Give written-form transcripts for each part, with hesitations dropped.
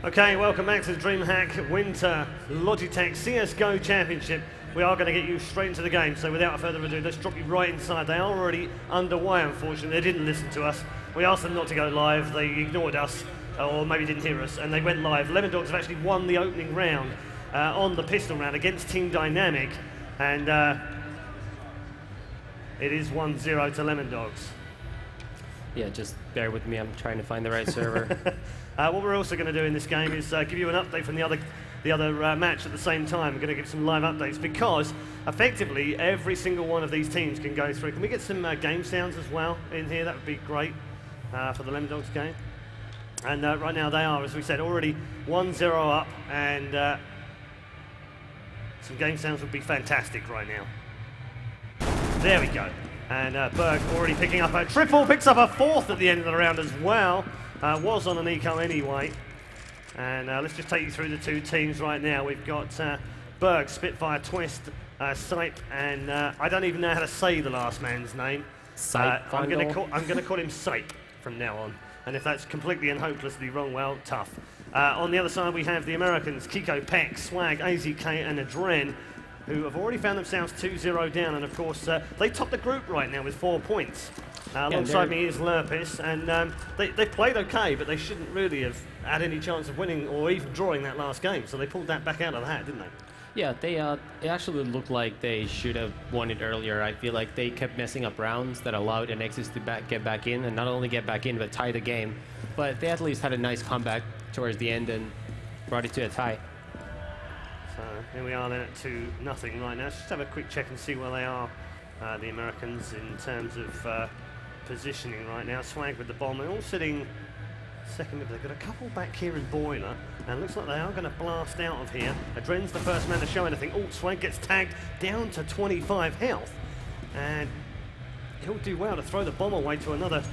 Okay, welcome back to the DreamHack Winter Logitech CSGO Championship. We are going to get you straight into the game, so without further ado, let's drop you right inside. They are already underway, unfortunately. They didn't listen to us. We asked them not to go live. They ignored us, or maybe didn't hear us, and they went live. Lemondogs have actually won the opening round on the pistol round against Team Dynamic, and it is 1-0 to Lemondogs. Yeah, just bear with me. I'm trying to find the right server. What we're also going to do in this game is give you an update from the other match at the same time. We're going to give some live updates because effectively every single one of these teams can go through. Can we get some game sounds as well in here? That would be great for the Lemondogs game. And right now they are, as we said, already 1-0 up, and some game sounds would be fantastic right now. There we go. And Berg already picking up a triple, picks up a fourth at the end of the round as well. Was on an eco anyway. And let's just take you through the two teams right now. We've got Berg, Spitfire, Twist, Sipe, and I don't even know how to say the last man's name. I'm going to call him Sipe from now on. And if that's completely and hopelessly wrong, well, tough. On the other side, we have the Americans, Kiko, Peck, Swag, AZK, and Adren, who have already found themselves 2-0 down. And of course, they top the group right now with 4 points. Alongside me is Lurppis, and they played okay, but they shouldn't really have had any chance of winning or even drawing that last game. So they pulled that back out of the hat, didn't they? Yeah, it actually looked like they should have won it earlier. I feel like they kept messing up rounds that allowed Anexis to get back in, and not only get back in, but tie the game. But they at least had a nice comeback towards the end and brought it to a tie. So here we are then at 2-0 right now. Let's just have a quick check and see where they are, the Americans, in terms of positioning right now. Swag with the bomb. They're all sitting second mid. They've got a couple back here in Boiler, and looks like they are going to blast out of here. Adren's the first man to show anything. Oh, Swag gets tagged down to 25 health, and he'll do well to throw the bomb away to another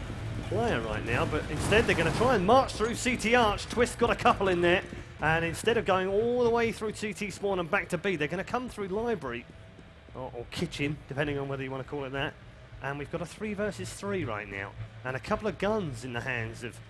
player right now, but instead they're going to try and march through CT Arch. Twist got a couple in there, and instead of going all the way through CT Spawn and back to B, they're going to come through Library, or Kitchen, depending on whether you want to call it that. And we've got a 3 versus 3 right now, and a couple of guns in the hands of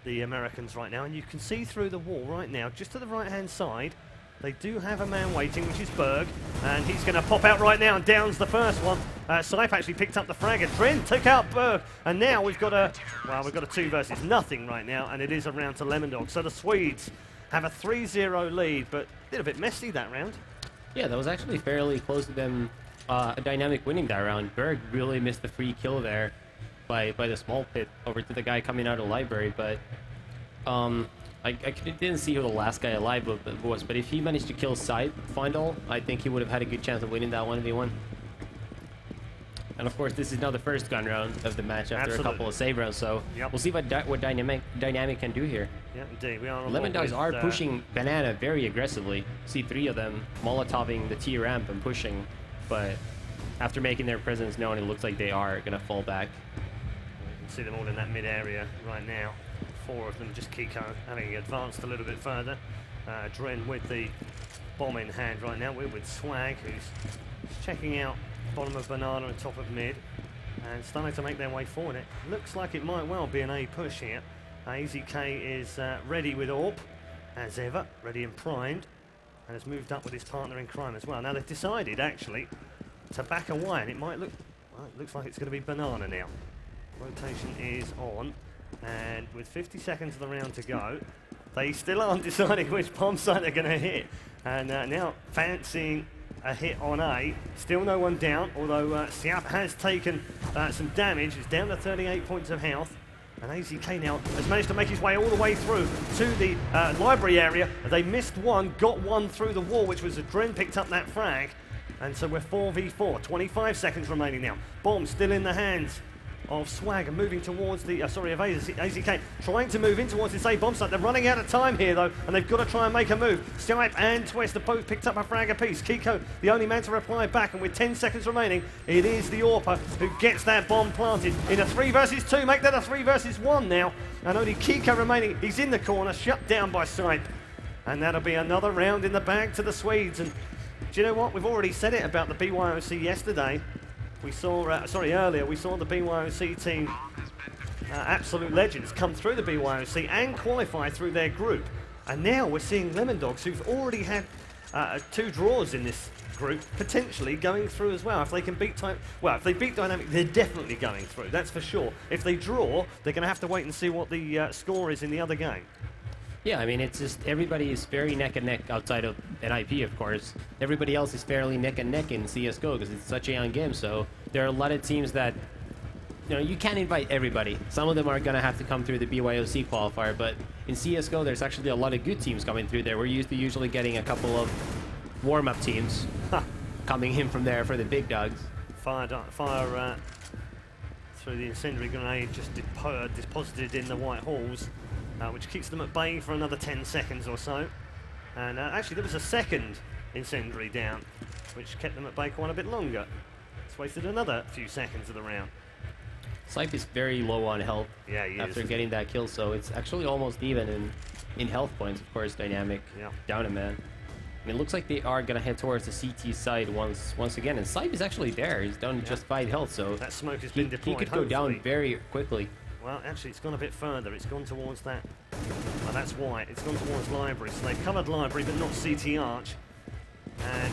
the Americans right now, and you can see through the wall right now, just to the right-hand side, they do have a man waiting, which is Berg, and he's going to pop out right now and downs the first one. Sipe actually picked up the frag, and Dren took out Berg, and now we've got a 2 versus nothing right now, and it is a round to Lemondogs. So the Swedes have a 3-0 lead, but a little bit messy that round. Yeah, that was actually fairly close to them. Dynamic winning that round. Berg really missed the free kill there by the small pit over to the guy coming out of Library, but I didn't see who the last guy alive was, but if he managed to kill Sipe Final, I think he would have had a good chance of winning that 1v1. And of course, this is now the first gun round of the match after a couple of save rounds, so we'll see what Dynamic can do here. Yeah, indeed. We are Lemondogs are pushing Banana very aggressively. See 3 of them molotoving the T ramp and pushing, but after making their presence known, it looks like they are going to fall back. You can see them all in that mid area right now. 4 of them, just Kiko having advanced a little bit further. Dren with the bomb in hand right now. We're with Swag, who's checking out bottom of Banana and top of mid, and starting to make their way forward. It looks like it might well be an A push here. AZK is ready with AWP, as ever, ready and primed, and has moved up with his partner in crime as well. Now they've decided actually to back away, and it might look, well, it looks like it's going to be Banana now. Rotation is on, and with 50 seconds of the round to go, they still aren't deciding which bomb site they're going to hit. And now fancying a hit on A. Still no one down, although Siap has taken some damage. He's down to 38 points of health. And AZK now has managed to make his way all the way through to the Library area. They missed one, got one through the wall, which was Adren picked up that frag. And so we're 4v4, 25 seconds remaining now. Bomb still in the hands of Swag and moving towards the, of AZK, trying to move in towards this A bomb site. They're running out of time here though, and they've got to try and make a move. Stipe and Twist have both picked up a frag apiece. Kiko, the only man to reply back, and with 10 seconds remaining, it is the AWPer who gets that bomb planted in a 3 versus 2. Make that a 3 versus 1 now, and only Kiko remaining. He's in the corner, shut down by Sipe, and that'll be another round in the bag to the Swedes. And do you know what? We've already said it about the BYOC yesterday. We saw, earlier, we saw the BYOC team, Absolute Legends, come through the BYOC and qualify through their group. And now we're seeing Lemondogs, who've already had 2 draws in this group, potentially going through as well. If they can beat if they beat Dynamic, they're definitely going through, that's for sure. If they draw, they're going to have to wait and see what the score is in the other game. Yeah, I mean, it's just everybody is very neck and neck outside of an IP, of course. Everybody else is fairly neck and neck in CSGO because it's such a young game, so there are a lot of teams that, you know, you can't invite everybody. Some of them are going to have to come through the BYOC qualifier, but in CSGO, there's actually a lot of good teams coming through there. We're used to usually getting a couple of warm-up teams coming in from there for the big dogs. Fire through the incendiary grenade, just deposited in the white halls, which keeps them at bay for another 10 seconds or so. And actually, there was a second incendiary down, which kept them at bay quite a bit longer. It's wasted another few seconds of the round. Snipe is very low on health after getting that kill, so it's actually almost even in health points, of course. Dynamic down a man. And it looks like they are going to head towards the CT side once again, and Snipe is actually there. He's down just 5 health, so that smoke has been deployed. He could go down very quickly. Well, actually, it's gone a bit further. It's gone towards that. Well, that's white. It's gone towards library. So they've covered library, but not CT arch. And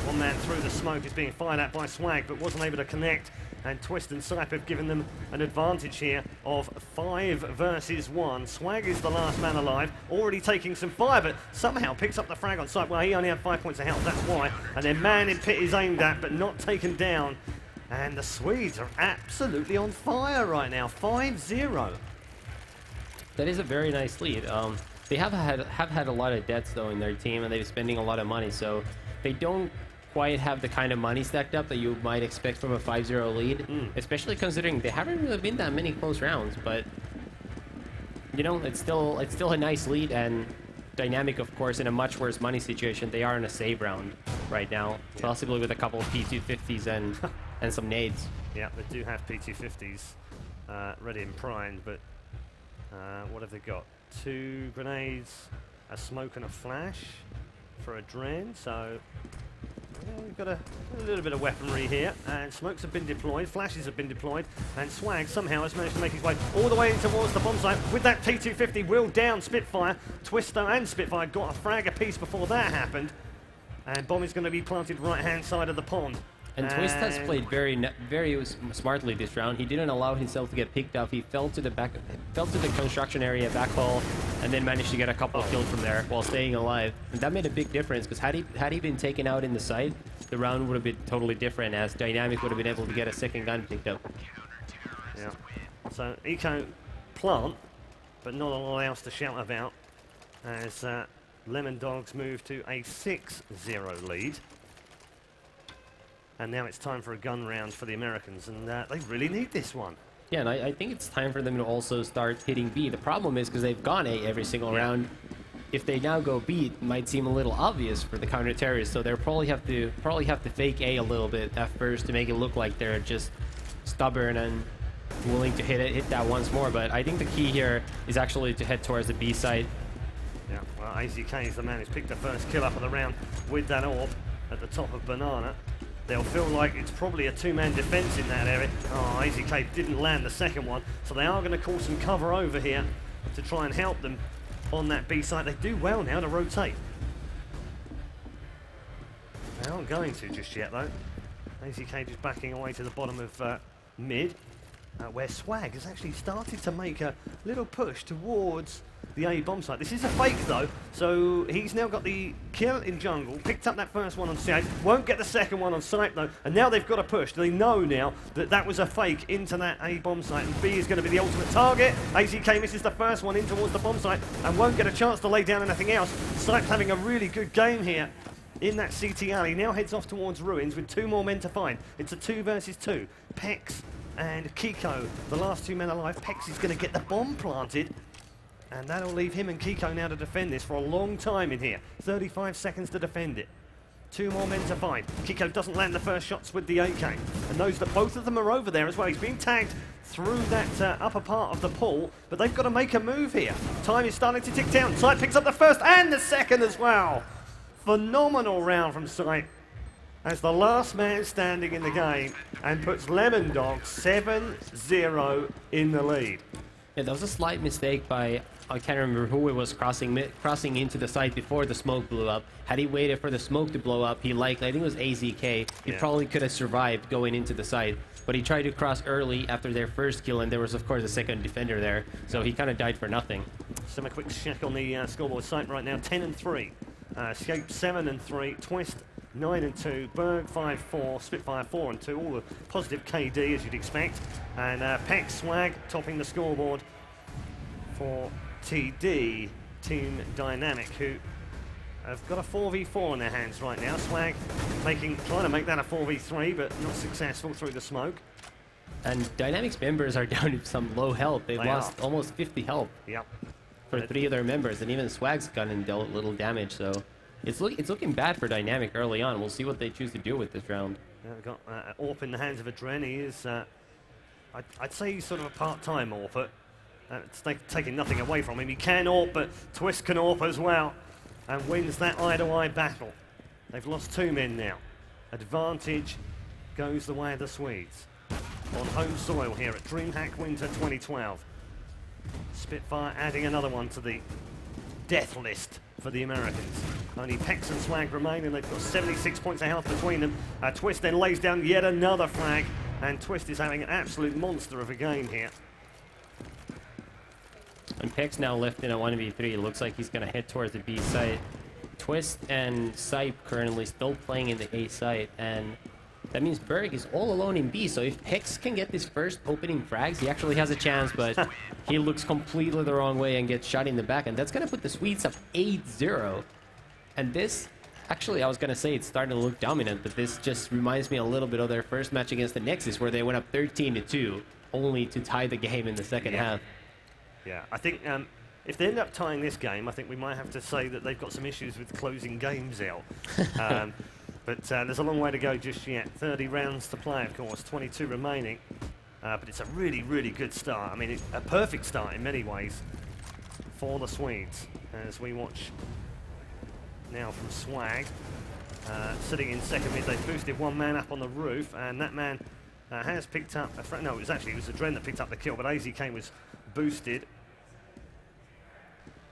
one man through the smoke is being fired at by Swag, but wasn't able to connect. And Twist and Snipe have given them an advantage here of 5 versus 1. Swag is the last man alive, already taking some fire, but somehow picks up the frag on Snipe. Well, he only had 5 points of health, that's why. And then man in pit is aimed at, but not taken down. And the Swedes are absolutely on fire right now, 5-0. That is a very nice lead. They have had a lot of debts, though, in their team, and they're spending a lot of money, so they don't quite have the kind of money stacked up that you might expect from a 5-0 lead, especially considering they haven't really been that many close rounds, but, you know, it's still a nice lead, and Dynamic, of course, in a much worse money situation. They are in a save round right now, possibly with a couple of P250s and some nades. Yeah, they do have P250s ready and primed, but what have they got? 2 grenades, a smoke and a flash for a Dren, so we've got a little bit of weaponry here, and smokes have been deployed, flashes have been deployed, and Swag somehow has managed to make his way all the way in towards the bomb site with that P250 wheeled down Spitfire. Twister and Spitfire got a frag apiece before that happened, and bomb is going to be planted right-hand side of the pond. And Twist has played very smartly this round. He didn't allow himself to get picked up. He fell to the construction area back hole, and then managed to get a couple of kills from there while staying alive. And that made a big difference, because had he been taken out in the side, the round would have been totally different, as Dynamic would have been able to get a second gun picked up. Yeah. So Eco plant, but not a lot else to shout about, as Lemondogs move to a 6-0 lead. And now it's time for a gun round for the Americans, and they really need this one. Yeah, and I think it's time for them to also start hitting B. The problem is, because they've gone A every single round, if they now go B, it might seem a little obvious for the counter-terrorists, so they'll probably have to fake A a little bit at first to make it look like they're just stubborn and willing to hit that once more. But I think the key here is actually to head towards the B side. Yeah, well, AZK is the man who's picked the first kill up of the round with that orb at the top of Banana. They'll feel like it's probably a 2-man defense in that area. Oh, AZK didn't land the second one, so they are going to call some cover over here to try and help them on that B side. They do well now to rotate. They aren't going to just yet, though. AZK just backing away to the bottom of mid, where Swag has actually started to make a little push towards the A bomb site. This is a fake, though, so he's now got the kill in jungle, picked up that first one on C8, won't get the second one on site, though, and now they've got to push. They know now that that was a fake into that A bomb site, and B is going to be the ultimate target. AZK misses the first one in towards the bomb site and won't get a chance to lay down anything else. Site's having a really good game here in that CT alley. Now heads off towards ruins with 2 more men to find. It's a 2 versus 2. Pex and Kiko, the last 2 men alive. Pex is going to get the bomb planted, and that'll leave him and Kiko now to defend this for a long time in here. 35 seconds to defend it. 2 more men to find. Kiko doesn't land the first shots with the AK, and knows that both of them are over there as well. He's being tagged through that upper part of the pool, but they've got to make a move here. Time is starting to tick down. Sight picks up the first and the second as well. Phenomenal round from Sight as the last man standing in the game, and puts Lemondogs 7-0 in the lead. Yeah, that was a slight mistake by I can't remember who it was crossing into the site before the smoke blew up. Had he waited for the smoke to blow up, I think it was AZK, he probably could have survived going into the site. But he tried to cross early after their first kill, and there was, of course, a second defender there. So he kind of died for nothing. So a quick check on the scoreboard site right now. 10-3. Scape 7-3. Twist 9-2. Berg 5-4. Spitfire 4-2. All the positive KD, as you'd expect. And Peck Swag topping the scoreboard for TD, Team Dynamic, who have got a 4v4 in their hands right now. Swag trying to make that a 4v3, but not successful through the smoke. And Dynamic's members are down to some low health. They lost almost 50 health for 3 of their members, and even Swag's gun dealt little damage. So it's looking bad for Dynamic early on. We'll see what they choose to do with this round. Yeah, we've got AWP in the hands of Adren. He is, I'd say he's sort of a part-time AWP, but it's taking nothing away from him. He can AWP, but Twist can AWP as well, and wins that eye-to-eye battle. They've lost 2 men now. Advantage goes the way of the Swedes. On home soil here at DreamHack Winter 2012. Spitfire adding another one to the death list for the Americans. Only Pex and Swag remain, and they've got 76 points of health between them. Twist then lays down yet another frag, and Twist is having an absolute monster of a game here. And Peck's now left in a 1v3. It looks like he's going to head towards the B site. Twist and Sipe currently still playing in the A site, and that means Berg is all alone in B. So if Pex can get this first opening frags, he actually has a chance, but he looks completely the wrong way and gets shot in the back, and that's going to put the Swedes up 8-0. And this, actually, I was going to say it's starting to look dominant, but this just reminds me a little bit of their first match against the Anexis, where they went up 13-2, only to tie the game in the second half. Yeah, I think if they end up tying this game, I think we might have to say that they've got some issues with closing games out. But there's a long way to go just yet. 30 rounds to play, of course, 22 remaining. But it's a really, really good start. I mean, a perfect start in many ways for the Swedes. As we watch now from Swag, sitting in second mid. They've boosted 1 man up on the roof, and that man has picked up a no, it was Adren that picked up the kill, but AZK was boosted,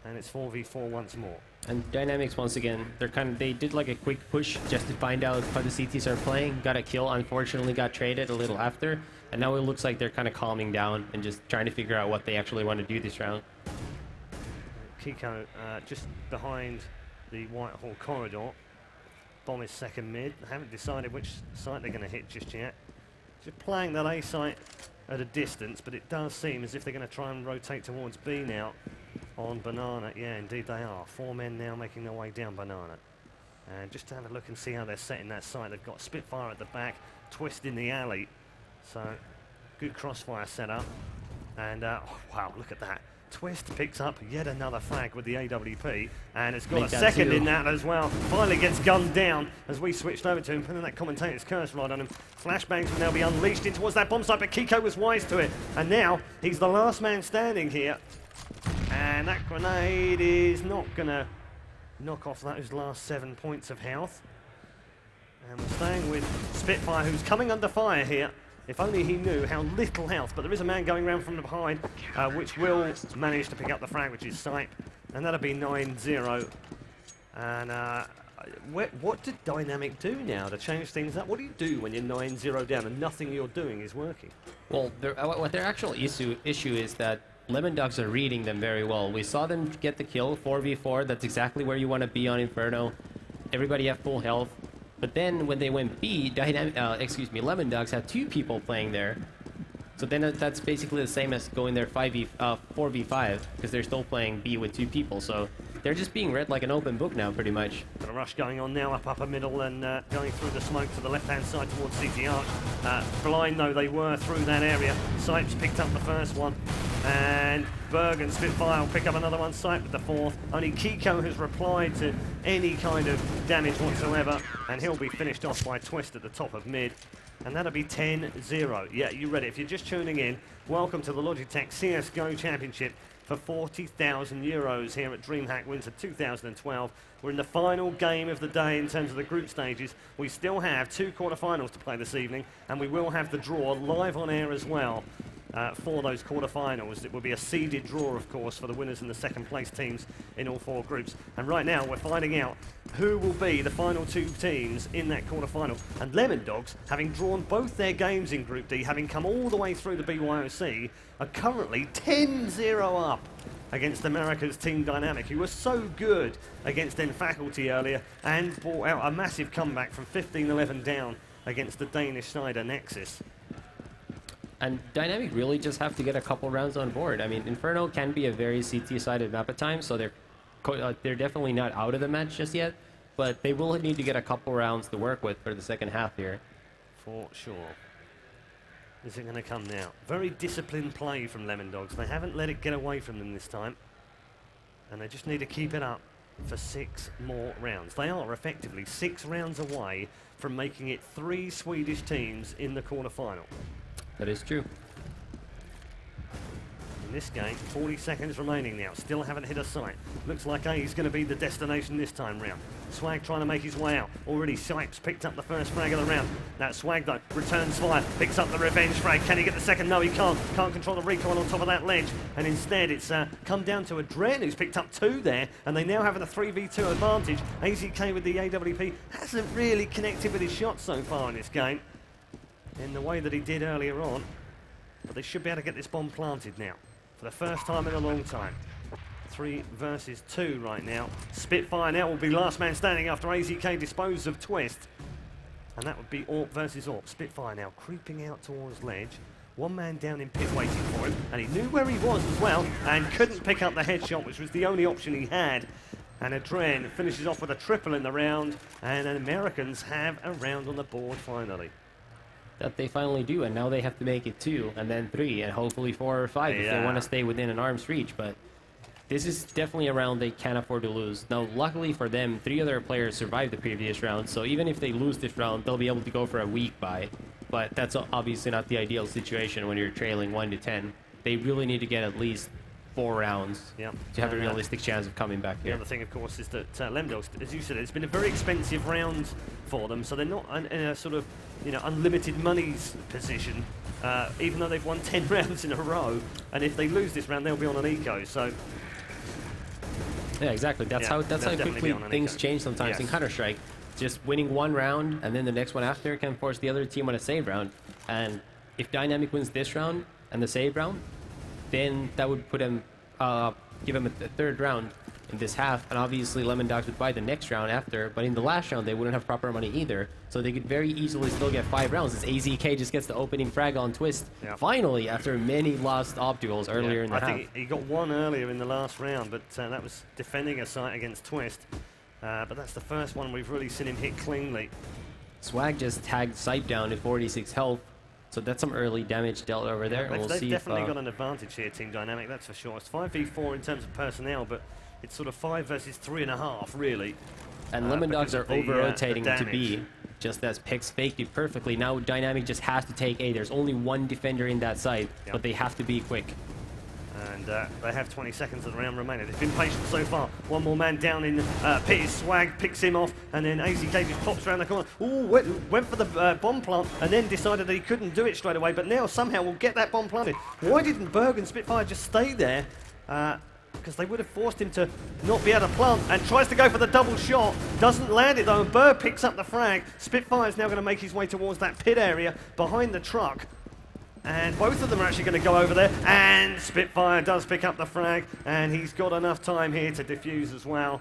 and it's 4v4 once more. And Dynamics, once again, they did like a quick push just to find out how the CTs are playing. Got a kill, unfortunately got traded a little after, and now it looks like they're kind of calming down and just trying to figure out what they actually want to do this round. Kiko just behind the Whitehall corridor. Bomb is second mid. They haven't decided which site they're going to hit just yet. Just playing that A site at a distance, but it does seem as if they're going to try and rotate towards B now on Banana. Yeah, indeed they are. 4 men now making their way down Banana. And just to have a look and see how they're setting that site. They've got Spitfire at the back, Twist in the alley. So, good crossfire setup. And, wow, look at that. Twist picks up yet another frag with the AWP, and has got a second in that as well. Finally gets gunned down as we switched over to him, putting that commentator's curse right on him. Flashbangs will now be unleashed in towards that bomb site, but Kiko was wise to it. And now he's the last man standing here. And that grenade is not going to knock off those last 7 points of health. And we're staying with Spitfire, who's coming under fire here. If only he knew how little health, but there is a man going around from behind, which will manage to pick up the frag, which is Sipe, and that'll be 9-0. And what did Dynamic do now to change things up? What do you do when you're 9-0 down and nothing you're doing is working? Well, what their actual issue is that Lemondogs are reading them very well. We saw them get the kill, 4v4, that's exactly where you want to be on Inferno. Everybody have full health. But then when they went B, Lemondogs had 2 people playing there. So then that's basically the same as going there 4v5, because they're still playing B with 2 people. So they're just being read like an open book now, pretty much. Got a rush going on now up upper middle and going through the smoke to the left-hand side towards CT Arch. Blind though they were through that area. Sipes picked up the first one, and Berg and Spitfire will pick up another one. Sipe with the 4th. Only Kiko has replied to any kind of damage whatsoever, and he'll be finished off by Twist at the top of mid. And that'll be 10-0. Yeah, you read it. If you're just tuning in, welcome to the Logitech CSGO Championship for 40,000 euros here at DreamHack Winter 2012. We're in the final game of the day in terms of the group stages. We still have 2 quarterfinals to play this evening, and we will have the draw live on air as well. for those quarterfinals. It will be a seeded draw, of course, for the winners and the second place teams in all 4 groups. And right now we're finding out who will be the final 2 teams in that quarterfinal. And Lemondogs, having drawn both their games in Group D, having come all the way through the BYOC, are currently 10-0 up against America's Team Dynamic, who was so good against Faculty earlier and brought out a massive comeback from 15-11 down against the Danish side Anexis. And Dynamic really just have to get a couple rounds on board. I mean, Inferno can be a very CT-sided map at times, so they're definitely not out of the match just yet, but they will need to get a couple rounds to work with for the second half here. For sure. Is it going to come now? Very disciplined play from Lemondogs. They haven't let it get away from them this time, and they just need to keep it up for 6 more rounds. They are effectively 6 rounds away from making it 3 Swedish teams in the quarterfinal. That is true. In this game, 40 seconds remaining now. Still haven't hit a sight. Looks like A is going to be the destination this time round. Swag trying to make his way out. Already Sipes picked up the first frag of the round. That Swag though returns fire, picks up the revenge frag. Can he get the second? No, he can't. Can't control the recoil on top of that ledge. And instead it's come down to a Dren who's picked up 2 there. And they now have a 3v2 advantage. AZK with the AWP hasn't really connected with his shots so far in this game in the way that he did earlier on. But they should be able to get this bomb planted now for the first time in a long time. 3 versus 2 right now. Spitfire now will be last man standing after AZK disposed of Twist. And that would be AWP versus AWP. Spitfire now creeping out towards ledge. 1 man down in pit waiting for him. And he knew where he was as well and couldn't pick up the headshot, which was the only option he had. And Adren finishes off with a triple in the round. And the Americans have a round on the board finally. That they finally do, and now they have to make it 2, and then 3, and hopefully 4 or 5 if they want to stay within an arm's reach. But this is definitely a round they can't afford to lose. Now, luckily for them, 3 other players survived the previous round, so even if they lose this round, they'll be able to go for a weak bye. But that's obviously not the ideal situation when you're trailing 1-10. They really need to get at least 4 rounds to have a realistic chance of coming back here. The other thing, of course, is that Lemondogs, as you said, it's been a very expensive round for them, so they're not in a sort of, you know, unlimited monies position, even though they've won 10 rounds in a row. And if they lose this round, they'll be on an eco. So yeah, exactly. That's how quickly things change sometimes in Counter-Strike. Just winning 1 round and then the next one after can force the other team on a save round. And if Dynamic wins this round and the save round, then that would put him, give him a 3rd round in this half, and obviously Lemondogs would buy the next round after, but in the last round they wouldn't have proper money either, so they could very easily still get 5 rounds as AZK just gets the opening frag on Twist, finally, after many lost opticals earlier in the half. I think he got 1 earlier in the last round, but that was defending a site against Twist, but that's the first one we've really seen him hit cleanly. Swag just tagged Sipe down to 46 health, so that's some early damage dealt over there. They've definitely got an advantage here, Team Dynamic, that's for sure. It's 5v4 in terms of personnel, but it's sort of 5 versus 3.5, really. And Lemondogs are over-rotating to B, just as Pix faked it perfectly. Now Dynamic just has to take A. There's only 1 defender in that site, but they have to be quick. And they have 20 seconds of the round remaining. They've been patient so far. 1 more man down in pit. Swag picks him off, and then AZK just pops around the corner. Ooh, went for the bomb plant, and then decided that he couldn't do it straight away, but now somehow will get that bomb planted. Why didn't Berg and Spitfire just stay there? Because they would have forced him to not be able to plant, and tries to go for the double shot. Doesn't land it though, and Berg picks up the frag. Spitfire's now going to make his way towards that pit area behind the truck. And both of them are actually going to go over there, and Spitfire does pick up the frag, and he's got enough time here to defuse as well.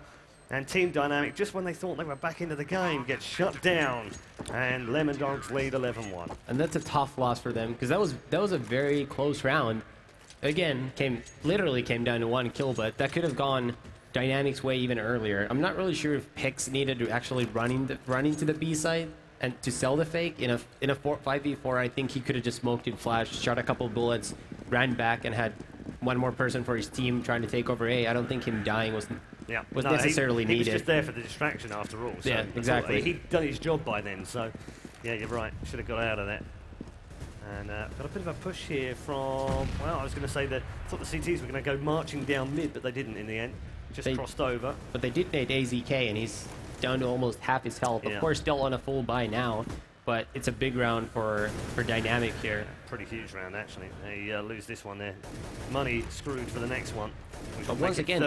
And Team Dynamic, just when they thought they were back into the game, gets shut down, and Lemondogs lead 11-1. And that's a tough loss for them, because that was a very close round. Again, literally came down to 1 kill, but that could have gone Dynamic's way even earlier. I'm not really sure if Pix needed to actually run into the B side and to sell the fake. In a 5v4, I think he could have just smoked and flashed, shot a couple bullets, ran back, and had 1 more person for his team trying to take over A. I don't think him dying was necessarily needed. He was just there for the distraction after all. So yeah, exactly. He'd done his job by then, so yeah, you're right. Should have got out of that. And got a bit of a push here from, well, I was going to say that I thought the CTs were going to go marching down mid, but they didn't in the end. Just crossed over. But they did nade AZK, and he's down to almost half his health. Of course, still on a full buy now, but it's a big round for Dynamic here. Pretty huge round, actually. They lose this one there. Money screwed for the next one. But once again,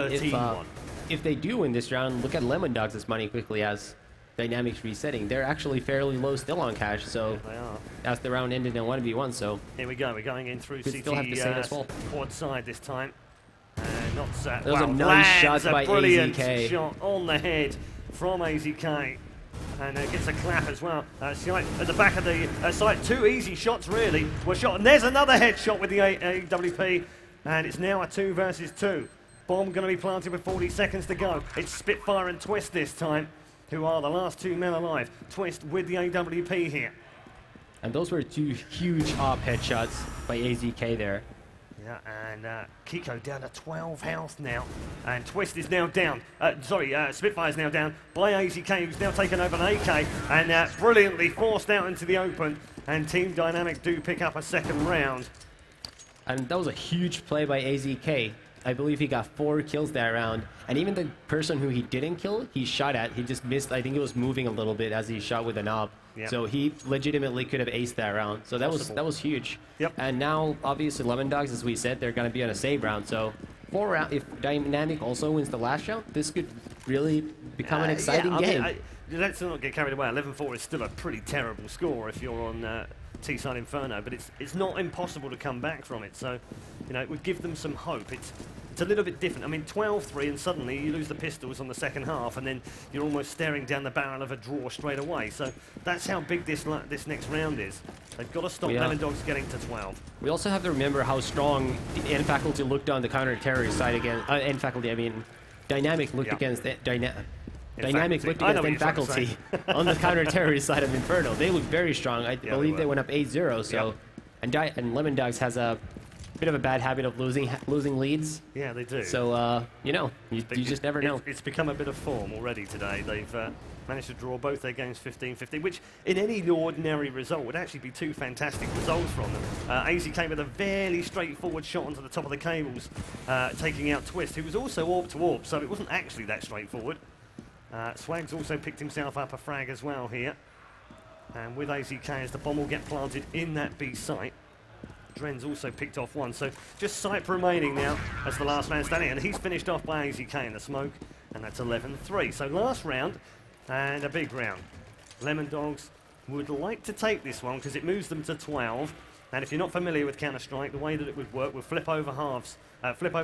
if they do win this round, look at Lemondogs' money quickly as Dynamic's resetting. They're actually fairly low still on cash, so they are. As the round ended in 1v1, so... Here we go, we're going in through CT still have to say this well. quad side this time. Not sad. That was a nice shot by brilliant AZK. Shot on the head from AZK. And gets a clap as well. Site at the back of the site. 2 easy shots really were shot. And there's another headshot with the AWP. And it's now a 2 versus 2. Bomb going to be planted with 40 seconds to go. It's Spitfire and Twist this time, who are the last 2 men alive. Twist with the AWP here. And those were 2 huge AWP headshots by AZK there. Yeah, and Kiko down to 12 health now. And Twist is now down. Spitfire's now down by AZK, who's now taken over an AK. And brilliantly forced out into the open. And Team Dynamic do pick up a second round. And that was a huge play by AZK. I believe he got 4 kills that round. And even the person who he didn't kill, he shot at, he just missed. I think it was moving a little bit as he shot with an AWP. Yep. So he legitimately could have aced that round. So that was huge. Yep. And now, obviously, Lemondogs, as we said, they're going to be on a save round. So 4 round, if Dynamic also wins the last round, this could really become an exciting game. Let's not get carried away. 11-4 is still a pretty terrible score if you're on T-Side Inferno, but it's not impossible to come back from it. So, you know, it would give them some hope. It's a little bit different. I mean, 12-3 and suddenly you lose the pistols on the second half and then you're almost staring down the barrel of a draw straight away. So that's how big this next round is. They've got to stop Lemondogs getting to 12. We also have to remember how strong the N faculty looked on the counter-terrorist side against... N faculty, I mean, Dynamic looked against... Dynamic looked against N faculty on the counter-terrorist side of Inferno. They looked very strong. I believe they went up 8-0, so... And Lemondogs has a bit of a bad habit of losing leads. Yeah, they do. So, you know, you just never know. It's become a bit of form already today. They've managed to draw both their games 15-15, which in any ordinary result would actually be 2 fantastic results from them. AZ came with a very straightforward shot onto the top of the cables, taking out Twist, who was also AWP to AWP, so it wasn't actually that straightforward. Swag's also picked himself up a frag as well here. And with AZK, as the bomb will get planted in that B site. Dren's also picked off 1, so just Sipe remaining now as the last man standing, and he's finished off by AZK in the smoke, and that's 11-3. So last round, and a big round. Lemondogs would like to take this one because it moves them to 12, and if you're not familiar with Counter-Strike, the way that it would work, we'll flip over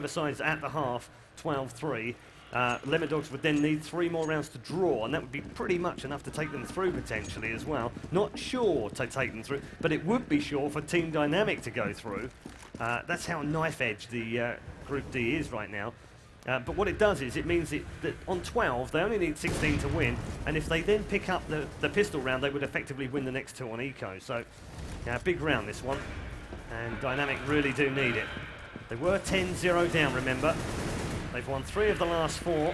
sides at the half, 12-3. Lemondogs would then need 3 more rounds to draw, and that would be pretty much enough to take them through potentially as well. Not sure to take them through, but it would be sure for Team Dynamic to go through. That's how knife edge the Group D is right now. But what it does is it means that on 12 they only need 16 to win, and if they then pick up the pistol round, they would effectively win the next 2 on eco. So big round this one, and Dynamic really do need it. They were 10-0 down, remember. They've won 3 of the last 4.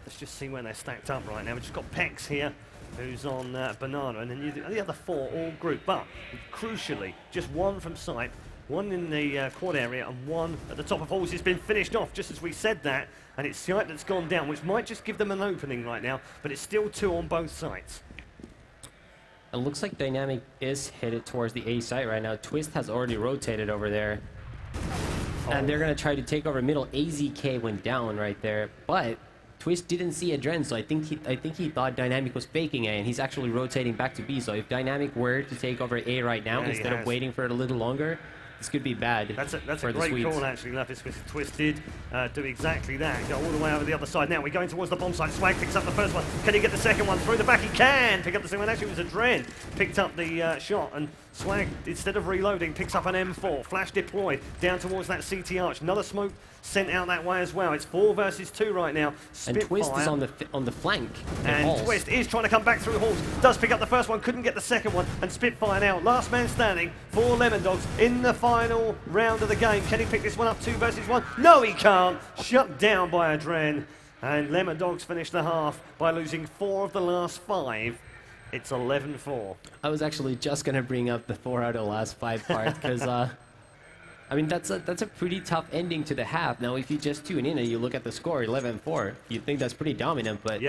Let's just see where they're stacked up right now. We've just got Pex here, who's on Banana, and then the other 4 all group. But crucially, just 1 from Sipe, 1 in the quad area, and 1 at the top of halls. It's been finished off just as we said that, and it's Sipe that's gone down, which might just give them an opening right now, but it's still 2 on both sides. It looks like Dynamic is headed towards the A site right now. Twist has already rotated over there. And they're going to try to take over middle. AZK went down right there, but Twist didn't see a Dren, so I think he thought Dynamic was faking A, and he's actually rotating back to B. So if Dynamic were to take over A right now, instead of waiting for it a little longer, this could be bad. That's a great call, actually, Lurppis, because Twist did do exactly that. Go all the way over the other side. Now we're going towards the bomb site. Swag picks up the first one. Can he get the second one through the back? He can pick up the second one. Actually, it was a Dren. Picked up the shot, and Swag, instead of reloading, picks up an M4. Flash deployed down towards that CT arch. Another smoke sent out that way as well. It's 4 versus 2 right now. Spitfire. And Twist is on the flank. And Twist is trying to come back through halls. Does pick up the first one, couldn't get the second one. And Spitfire now, last man standing for Lemondogs in the final round of the game. Can he pick this one up 2 versus 1? No, he can't. Shut down by a Dren. And Lemondogs finished the half by losing 4 of the last 5. It's 11-4. I was actually just going to bring up the 4 out of the last 5 part because, I mean, that's a pretty tough ending to the half. Now, if you just tune in and you look at the score, 11-4, you'd think that's pretty dominant, but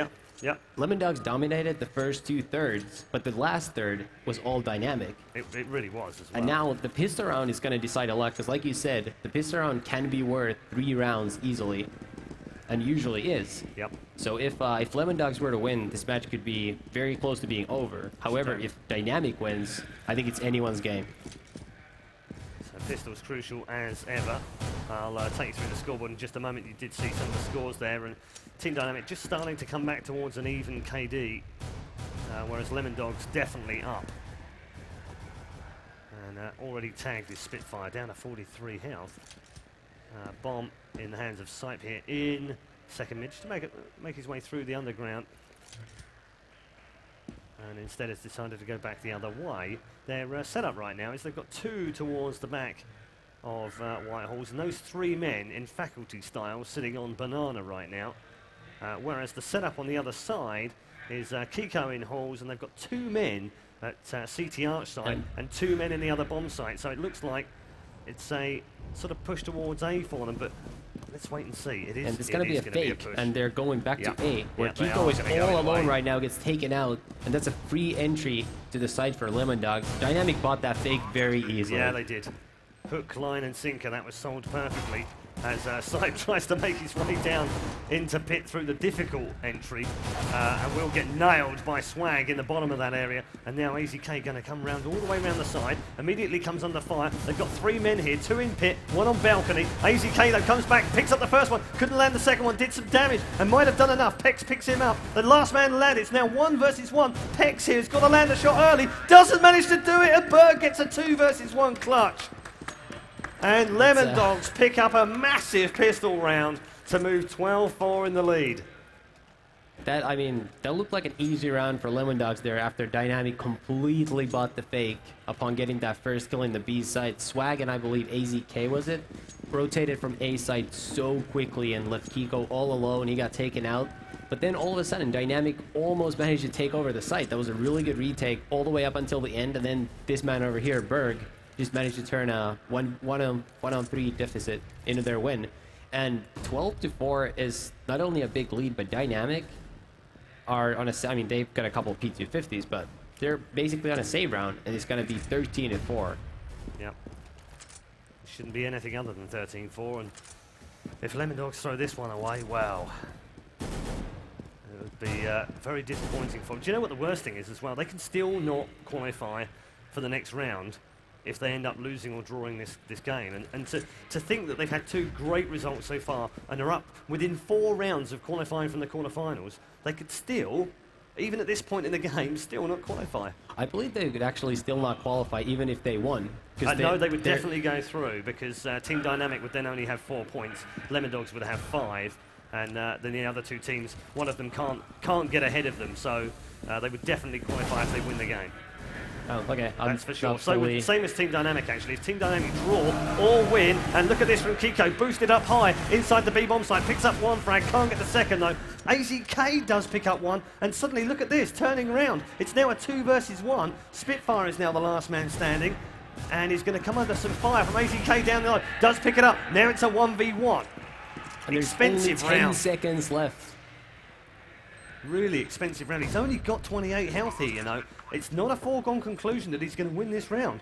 Yep. Lemondogs dominated the first 2/3, but the last third was all dynamic. It really was as well. And now the pistol round is going to decide a lot, because like you said, the pistol round can be worth 3 rounds easily, and usually is. Yep. So if Lemondogs were to win, this match could be very close to being over. However, if Dynamic wins, I think it's anyone's game. So pistol's crucial as ever. I'll take you through the scoreboard in just a moment. You did see some of the scores there, and Team Dynamic just starting to come back towards an even KD, whereas Lemondogs definitely up. And already tagged his Spitfire down to 43 health. Bomb in the hands of Sipe here in second mid, just to make his way through the underground. And instead has decided to go back the other way. Their setup right now is they've got 2 towards the back of Whitehall's, and those 3 men in faculty style sitting on Banana right now. Whereas the setup on the other side is Kiko in Halls, and they've got 2 men at CT Arch side and 2 men in the other bomb site. So it looks like it's a sort of push towards A for them, but let's wait and see. It is. And it's going to be a fake, and they're going back to A, where Yep, Kiko is all alone right now, gets taken out, and that's a free entry to the site for Lemondogs. Dynamic bought that fake very easily. Yeah, they did. Hook, line, and sinker. That was sold perfectly as Sipe tries to make his way down into pit through the difficult entry, and will get nailed by Swag in the bottom of that area. And now AZK going to come round all the way around the side, immediately comes under fire. They've got 3 men here, 2 in pit, 1 on balcony. AZK though comes back, picks up the first one, couldn't land the second one, did some damage and might have done enough. Pex picks him up, the last man landed. It's now 1 versus 1. Pex here has got to land a shot early, doesn't manage to do it, and Berg gets a 2 versus 1 clutch. And Lemondogs pick up a massive pistol round to move 12-4 in the lead. That looked like an easy round for Lemondogs there after Dynamic completely bought the fake upon getting that first kill in the B site. Swag and I believe AZK was it, rotated from A site so quickly and left Kiko all alone. He got taken out. But then all of a sudden, Dynamic almost managed to take over the site. That was a really good retake all the way up until the end. And then this man over here, Berg, just managed to turn a 1-on-3 deficit into their win. And 12-4 is not only a big lead, but Dynamic are on a, they've got a couple of P250s, but they're basically on a save round, and it's going to be 13-4. Yep. Shouldn't be anything other than 13-4, and if Lemondogs throw this one away, wow. It would be very disappointing for them. Do you know what the worst thing is as well? They can still not qualify for the next round if they end up losing or drawing this game. And to think that they've had 2 great results so far and are up within 4 rounds of qualifying from the quarterfinals, they could still, even at this point in the game, still not qualify. I believe they could actually still not qualify even if they won. No, they would definitely go through, because Team Dynamic would then only have 4 points, Lemondogs would have 5, and then the other 2 teams, one of them can't get ahead of them, so they would definitely qualify if they win the game. Oh, okay. That's for sure. So same as Team Dynamic, actually. If Team Dynamic draw or win, and look at this from Kiko, boosted up high inside the B-bomb site, picks up 1 frag, can't get the second though. AZK does pick up 1, and suddenly look at this, turning around. It's now a 2 versus 1. Spitfire is now the last man standing, and he's going to come under some fire from AZK down the line. Does pick it up. Now it's a 1v1. And expensive only 10 round. seconds left. Really expensive round. He's only got 28 health here, you know. It's not a foregone conclusion that he's going to win this round.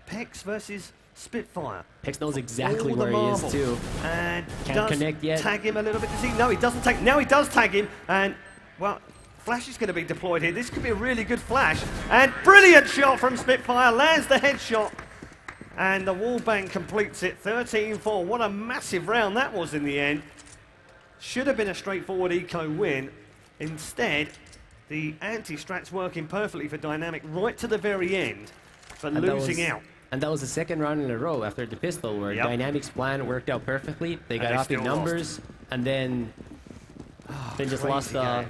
Pex versus Spitfire. Pex knows exactly where he is too. And can't connect yet. Tag him a little bit. Does he? No, he doesn't tag. Now he does tag him. And, well, Flash is going to be deployed here. This could be a really good flash. And brilliant shot from Spitfire. Lands the headshot. And the wallbang completes it. 13-4. What a massive round that was in the end. Should have been a straightforward eco win. Instead, the anti-strat's working perfectly for Dynamic right to the very end, but losing out. And that was the 2nd round in a row after the pistol, where Dynamic's plan worked out perfectly. They got off in numbers, and then just lost a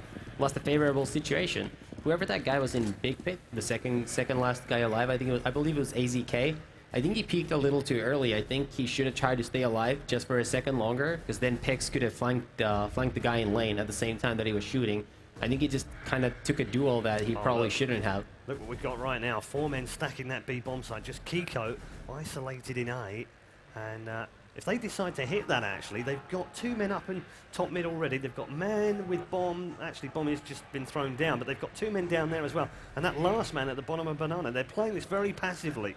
favorable situation. Whoever that guy was in Big Pit, the second last guy alive, I believe it was AZK. I think he peaked a little too early. I think he should have tried to stay alive just for a second longer, because then Pex could have flanked the guy in lane at the same time that he was shooting. I think he just kind of took a duel that he probably shouldn't have. Look what we've got right now. 4 men stacking that B bomb site. Just Kiko isolated in A, and if they decide to hit that, actually, they've got 2 men up in top mid already. They've got man with bomb. Actually, bomb has just been thrown down, but they've got 2 men down there as well. And that last man at the bottom of Banana, they're playing this very passively.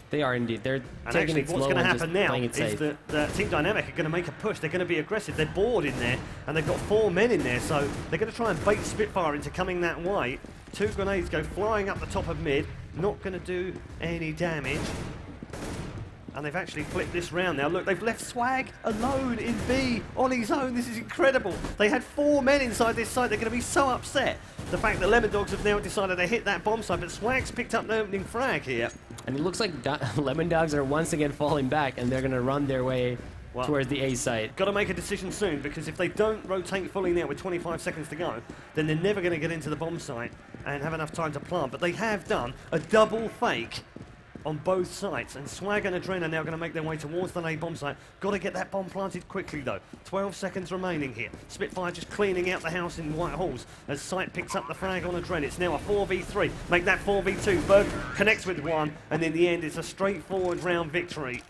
They are indeed. They're and taking actually, it what's slow going to and happen just now playing it is safe. that Team Dynamic are going to make a push. They're going to be aggressive. They're bored in there, and they've got 4 men in there, so they're going to try and bait Spitfire into coming that way. 2 grenades go flying up the top of mid, not going to do any damage. And they've actually flipped this round now. Look, they've left Swag alone in B on his own. This is incredible. They had 4 men inside this site. They're going to be so upset. The fact that Lemondogs have now decided to hit that bomb site, but Swag's picked up the opening frag here. And it looks like Lemondogs are once again falling back, and they're going to run their way towards the A site. Got to make a decision soon, because if they don't rotate fully now with 25 seconds to go, then they're never going to get into the bomb site and have enough time to plant. But they have done a double fake on both sites, and Swag and Adren are now going to make their way towards the A bomb site. Got to get that bomb planted quickly, though. 12 seconds remaining here. Spitfire just cleaning out the house in White Halls as Sight picks up the frag on Adren. It's now a 4v3. Make that 4v2. Berg connects with one, and in the end, it's a straightforward round victory.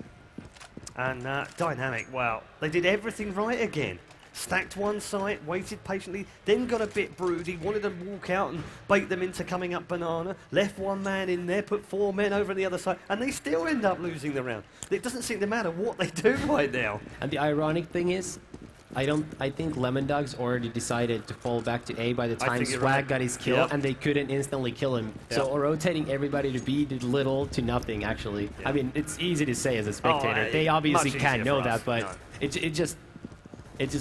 And Dynamic, wow, they did everything right again. Stacked one site, waited patiently, then got a bit broody, wanted to walk out and bait them into coming up Banana, left 1 man in there, put 4 men over on the other side, and they still end up losing the round. It doesn't seem to matter what they do right now. And the ironic thing is, I think Lemondogs already decided to fall back to A by the time Swag got his kill, and they couldn't instantly kill him. So rotating everybody to B did little to nothing, actually. I mean, it's easy to say as a spectator. They obviously can't know that, but it's just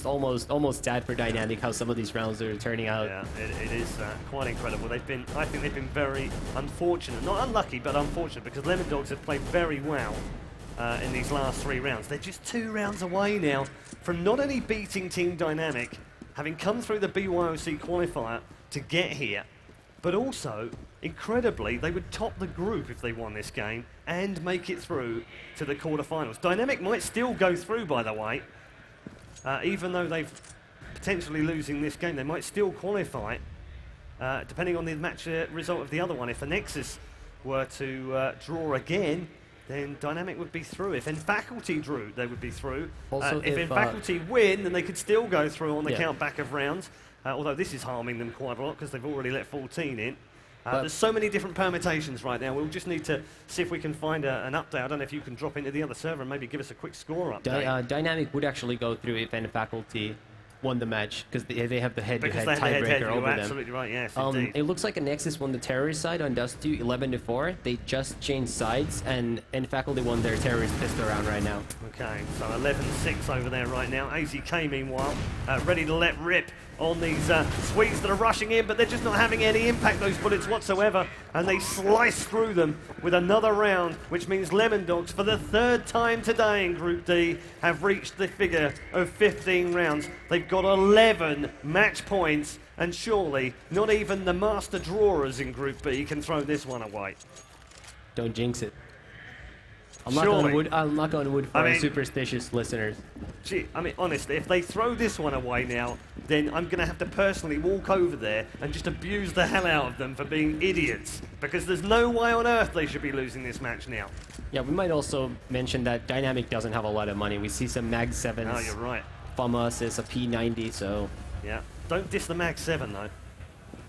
almost sad for Dynamic how some of these rounds are turning out. Yeah, it is quite incredible. I think they've been very unfortunate, not unlucky, but unfortunate, because Lemondogs have played very well in these last 3 rounds. They're just 2 rounds away now from not only beating Team Dynamic, having come through the BYOC qualifier to get here, but also, incredibly, they would top the group if they won this game and make it through to the quarterfinals. Dynamic might still go through, by the way. Even though they've potentially losing this game, they might still qualify, depending on the match result of the other one. If Anexis were to draw again, then Dynamic would be through. If Faculty drew, they would be through. Also, if Faculty win, then they could still go through on the count back of rounds, although this is harming them quite a lot because they've already let 14 in. There's so many different permutations right now. We'll just need to see if we can find an update. I don't know if you can drop into the other server and maybe give us a quick score update. Dynamic would actually go through if Faculty won the match, because they have the head-to-head tiebreaker over them. Absolutely right, yes, indeed. It looks like Anexis won the terrorist side on Dust 2, 11-4. They just changed sides, and Faculty won their terrorist pistol round right now. Okay, so 11-6 over there right now. AZK, meanwhile, ready to let rip on these Swedes that are rushing in, but they're just not having any impact, those bullets whatsoever, and they slice through them with another round, which means Lemondogs, for the 3rd time today in Group D, have reached the figure of 15 rounds. They've got 11 match points, and surely not even the master drawers in Group B can throw this one away. Don't jinx it. I'm not going wood for our superstitious listeners. Gee, I mean, honestly, if they throw this one away now, then I'm going to have to personally walk over there and just abuse the hell out of them for being idiots, because there's no way on earth they should be losing this match now. Yeah, we might also mention that Dynamic doesn't have a lot of money. We see some Mag 7s. Oh, you're right. From us, it's a P90, so... Yeah, don't diss the Mag 7, though.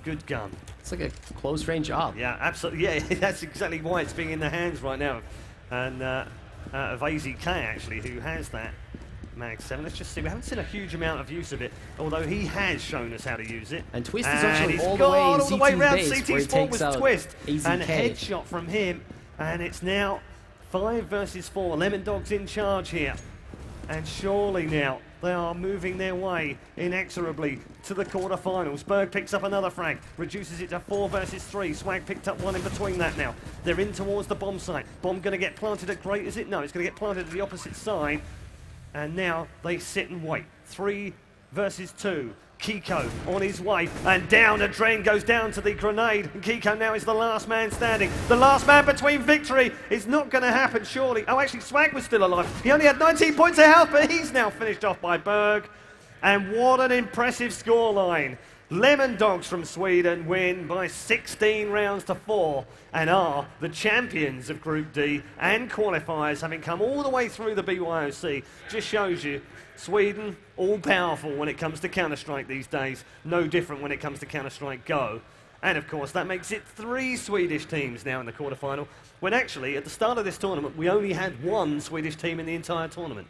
Good gun. It's like a close-range op. Yeah, absolutely. Yeah, that's exactly why it's being in the hands right now. And of AZK, actually, who has that Mag 7. Let's just see. We haven't seen a huge amount of use of it, although he has shown us how to use it. And Twist is actually all the way in around. base, CT Sport with Twist. AZK. And headshot from him. And it's now 5 versus 4. Lemondogs in charge here. And surely now they are moving their way inexorably to the quarterfinals. Berg picks up another frag, reduces it to 4 versus 3. Swag picked up one in between that now. They're in towards the bomb site. Bomb going to get planted at Great, is it? No, it's going to get planted at the opposite side. And now they sit and wait. 3 versus 2. Kiko on his way, and down Adren goes down to the grenade, and Kiko now is the last man standing. The last man between victory. It's not going to happen, surely. Oh, actually, Swag was still alive. He only had 19 points of health, but he's now finished off by Berg. And what an impressive scoreline. Lemondogs from Sweden win by 16 rounds to 4 and are the champions of Group D and qualifiers, having come all the way through the BYOC. Just shows you Sweden, all powerful when it comes to Counter-Strike these days. No different when it comes to Counter-Strike Go. And of course, that makes it 3 Swedish teams now in the quarterfinal, when actually, at the start of this tournament, we only had 1 Swedish team in the entire tournament.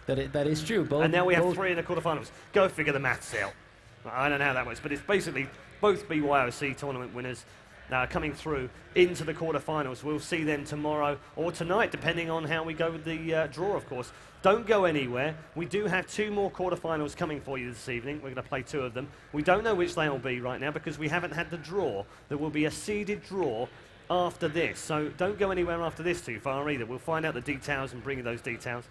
That is true. And now we have 3 in the quarterfinals. Go figure the maths out. I don't know how that works, but it's basically both BYOC tournament winners coming through into the quarterfinals. We'll see them tomorrow or tonight, depending on how we go with the draw, of course. Don't go anywhere. We do have 2 more quarterfinals coming for you this evening. We're going to play 2 of them. We don't know which they will be right now because we haven't had the draw. There will be a seeded draw after this, so don't go anywhere after this too far either. We'll find out the details and bring you those details.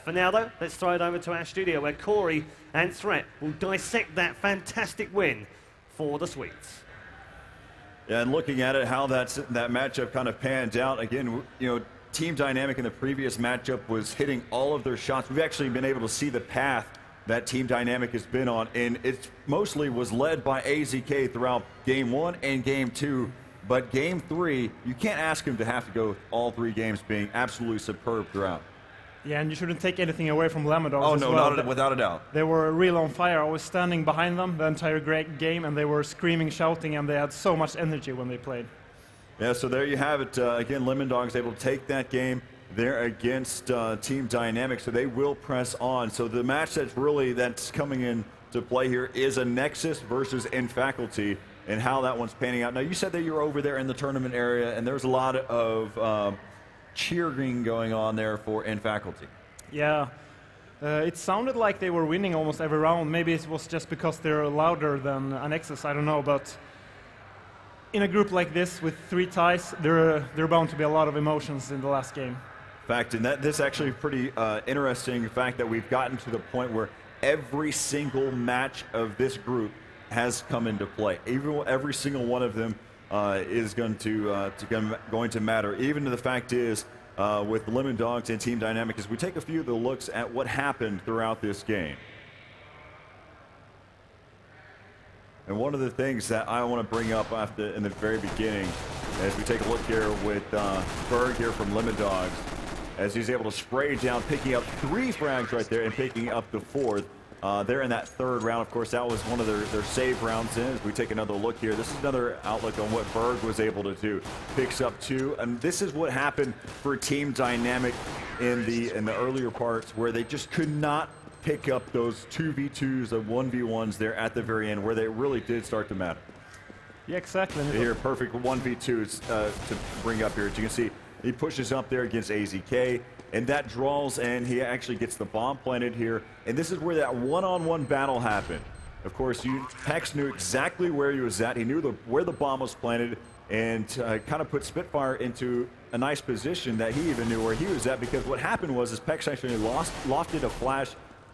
For now, though, let's throw it over to our studio where Corey and Threat will dissect that fantastic win for the Swedes. Yeah, and looking at it, how that matchup kind of panned out. Again, you know, Team Dynamic in the previous matchup was hitting all of their shots. We've actually been able to see the path that Team Dynamic has been on, and it mostly was led by AZK throughout Game 1 and Game 2. But Game 3, you can't ask him to have to go all 3 games being absolutely superb throughout. Yeah, and you shouldn't take anything away from Lemondogs. Oh, as no, well. without a doubt. They were real on fire. I was standing behind them the entire game, and they were screaming, shouting, and they had so much energy when they played. Yeah, so there you have it. Again, Lemondogs able to take that game there against Team Dynamic, so they will press on. So the match that's coming in to play here is Anexis versus InFaculty, and how that one's panning out. Now, you said that you were over there in the tournament area, and there's a lot of cheering going on there for InFaculty. Yeah, it sounded like they were winning almost every round. Maybe it was just because they're louder than Anexis, I don't know, but in a group like this with 3 ties, there are bound to be a lot of emotions in the last game. Fact, and this actually pretty interesting fact that we've gotten to the point where every single match of this group has come into play. Every single one of them is going to matter. Even the fact is, with Lemondogs and Team Dynamic, as we take a few of the looks at what happened throughout this game. And one of the things that I want to bring up in the very beginning, as we take a look here with Berg here from Lemondogs, as he's able to spray down, picking up 3 frags right there and picking up the 4th. They're in that 3rd round. Of course, that was one of their save rounds in. As we take another look here, this is another outlook on what Berg was able to do. Picks up 2, and this is what happened for Team Dynamic in the earlier parts, where they just could not pick up those 2v2s, the 1v1s there at the very end, where they really did start to matter. Yeah, exactly. Here, perfect 1v2s to bring up here. As you can see, he pushes up there against AZK. And that draws, and he actually gets the bomb planted here. And this is where that one-on-one battle happened. Of course, Pex knew exactly where he was at. He knew where the bomb was planted, and kind of put Spitfire into a nice position that he even knew where he was at, because what happened was Pex actually lofted a flash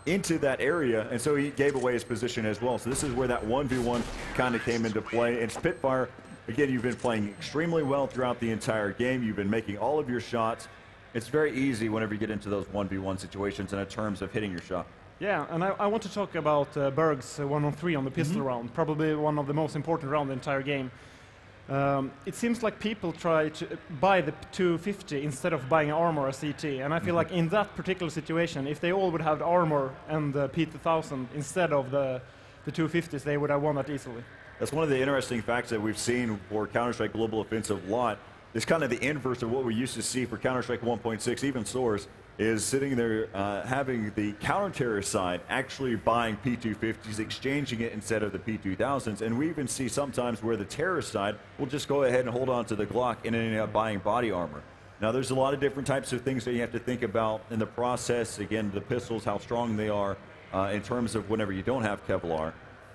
into that area, and so he gave away his position as well. So this is where that 1v1 kind of came into play. And Spitfire, again, you've been playing extremely well throughout the entire game. You've been making all of your shots. It's very easy whenever you get into those 1v1 situations in terms of hitting your shot. Yeah, and I want to talk about Berg's 1-on-3 on the pistol round, probably one of the most important round in the entire game. It seems like people try to buy the 250 instead of buying armor or CT, and I feel like in that particular situation, if they all would have the armor and the P2000 instead of the 250s, they would have won that easily. That's one of the interesting facts that we've seen for Counter-Strike Global Offensive lot. It's kind of the inverse of what we used to see for Counter-Strike 1.6, even Source, is sitting there having the counter-terrorist side actually buying P250s, exchanging it instead of the P2000s. And we even see sometimes where the terrorist side will just go ahead and hold on to the Glock and end up buying body armor. Now, there's a lot of different types of things that you have to think about in the process. Again, the pistols, how strong they are in terms of whenever you don't have Kevlar.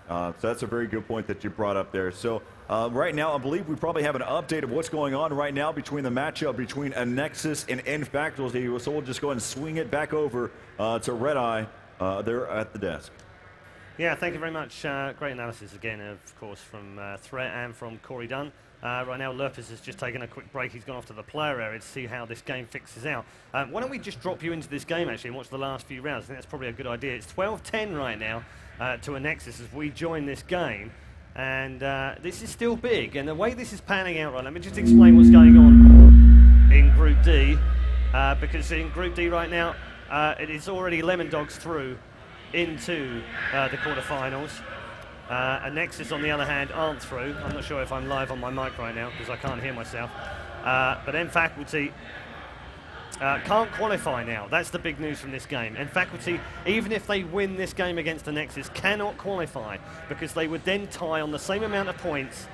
So that's a very good point that you brought up there. So right now, I believe we probably have an update of what's going on right now between the matchup between Anexis and InFaculty. So we'll just go ahead and swing it back over to Redeye there at the desk. Yeah, thank you very much. Great analysis again, of course, from Threat and from Corey Dunn. Right now, Lurppis has just taken a quick break. He's gone off to the player area to see how this game fixes out. Why don't we just drop you into this game, actually, and watch the last few rounds? I think that's probably a good idea. It's 12-10 right now to Anexis as we join this game. And this is still big. And the way this is panning out, right, let me just explain what's going on in Group D. Because in Group D right now, it is already Lemondogs through into the quarterfinals. Anexis, on the other hand, aren't through. I'm not sure if I'm live on my mic right now because I can't hear myself. But Faculty can't qualify now. That's the big news from this game. Faculty, even if they win this game against Anexis, cannot qualify because they would then tie on the same amount of points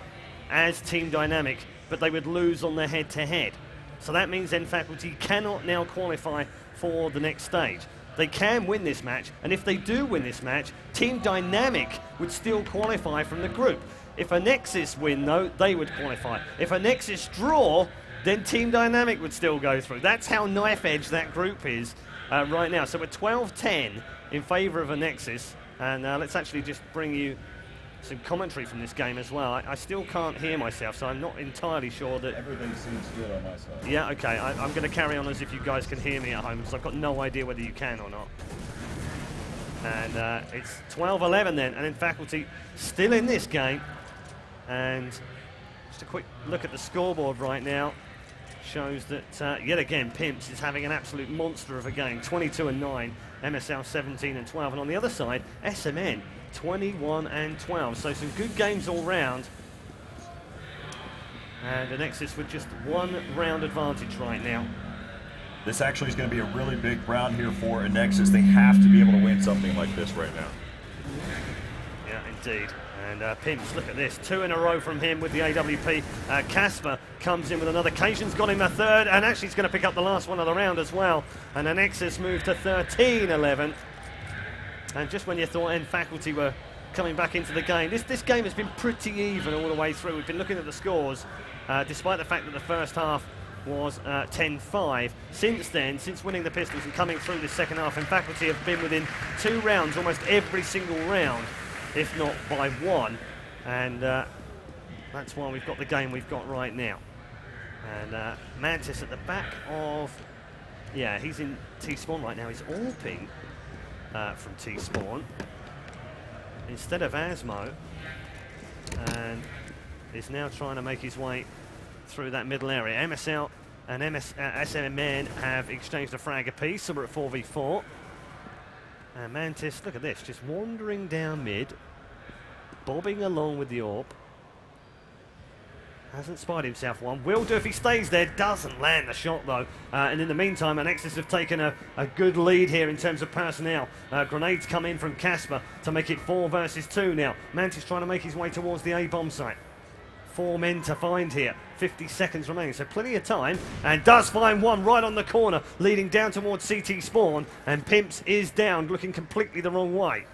as Team Dynamic, but they would lose on their head-to-head. So that means Faculty cannot now qualify for the next stage. They can win this match, and if they do win this match, Team Dynamic would still qualify from the group. If Anexis win, though, they would qualify. If Anexis draw, then Team Dynamic would still go through. That's how knife-edge that group is right now. So we're 12-10 in favour of Anexis, and let's actually just bring you some commentary from this game as well. I still can't hear myself, so I'm not entirely sure that... Everything seems good on my side. Yeah, okay, I'm going to carry on as if you guys can hear me at home, because I've got no idea whether you can or not. And it's 12-11 then, and Faculty still in this game. And just a quick look at the scoreboard right now shows that, yet again, Pimps is having an absolute monster of a game. 22-9, MSL 17-12, and on the other side, SMN 21-12. So some good games all round. And Anexis with just one round advantage right now. This actually is going to be a really big round here for Anexis. They have to be able to win something like this right now. Yeah, indeed. And Pimps, look at this. 2 in a row from him with the AWP. Casper comes in with another. Cajun's got him a third, and actually he's going to pick up the last one of the round as well. And Anexis moved to 13-11. And just when you thought Faculty were coming back into the game, this game has been pretty even all the way through. We've been looking at the scores, despite the fact that the first half was 10-5. Since then, since winning the Pistols and coming through this second half, Faculty have been within 2 rounds almost every single round, if not by 1. And that's why we've got the game we've got right now. And Mantis at the back of... Yeah, he's in T-Spawn right now. He's AWPing from T-Spawn instead of Asmo, and is now trying to make his way through that middle area. MSL and SMN have exchanged a frag apiece, so we're at 4v4. And Mantis, look at this, just wandering down mid, bobbing along with the AWP. Hasn't spied himself one. Will do if he stays there. Doesn't land the shot, though. And in the meantime, Anexis have taken a good lead here in terms of personnel. Grenades come in from Casper to make it 4 versus 2 now. Mantis trying to make his way towards the A-bomb site. 4 men to find here. 50 seconds remaining, so plenty of time. And does find one right on the corner, leading down towards CT spawn. And Pimps is down, looking completely the wrong way.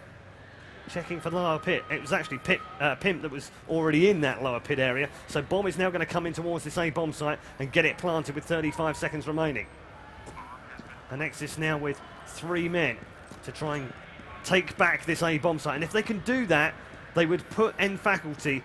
Checking for the lower pit. It was actually Pimp that was already in that lower pit area. So Bomb is now going to come in towards this A-bomb site and get it planted with 35 seconds remaining. Anexis now with 3 men to try and take back this A-bomb site. And if they can do that, they would put Faculty